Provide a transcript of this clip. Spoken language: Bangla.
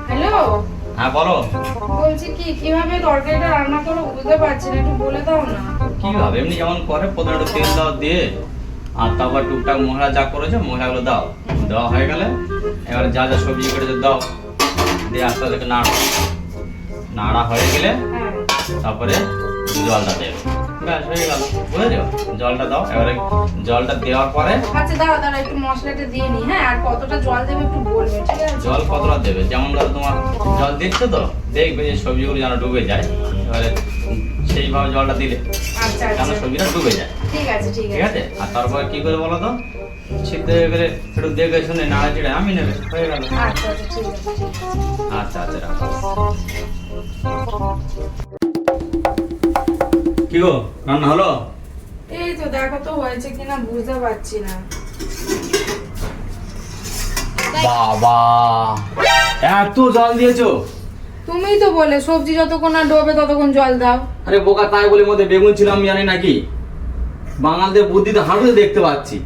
হ্যালো, হ্যাঁ বলো। বলছি কি কিভাবে তরকারিটা রান্না করো বুঝতে পারছি না, একটু বলে দাও না। কিভাবে এমনি যেমন করে প্রথমে একটু তেল দাও, দিয়ে আর তারপর টুকটাক মশলা যা করেছো মশলাগুলো দাও, দেওয়া হয়ে গেলে এবারে যা যা সবজি কেটেছো দাও, দিয়ে আস্তে আস্তে নাড়া নাড়া হয়ে গেলে হ্যাঁ, তারপরে জলটা দেবে, ব্যাস হয়ে গেল। বুঝেছো? জলটা দাও, এবারে জলটা দেওয়ার পরে আচ্ছা দাঁড়া দাঁড়া, একটু মশলাটা দিয়ে নি। হ্যাঁ, আর কতটা জল দেবে একটু বলবে, ঠিক আছে? জল কতটা দেবে, যেমন ধরো তোমার জল দিচ্ছ তো দেখবে যে সবজিগুলো যেন ডুবে যায়, এবারে সেইভাবে জলটা দিলে আচ্ছা যেন আচ্ছা, সবজিটা ডুবে যায়। ঠিক আছে ঠিক ঠিক আছে। আছে? আর তারপরে কি করে বলো তো, সিদ্ধ হয়ে গেলে একটু দেখে শুনে নাড়া চিড়ে আমি নেবে, হয়ে গেল। আচ্ছা আচ্ছা, ঠিক আছে ঠিক আছে। আচ্ছা আচ্ছা, রাখো। কি গো, রান্না হলো? এই তো দেখো তো হয়েছে কিনা বুঝতে পারছি না। বাবা, এত জল দিয়েছো? তুমিই তো বলে সবজি যতক্ষণ না ডোবে ততক্ষণ জল দাও। আরে বোকা, তাই বলে মধ্যে বেগুন ছিল আমি জানি নাকি? বাঙালদের বুদ্ধি তো হাঁটুতে দেখতে পাচ্ছি।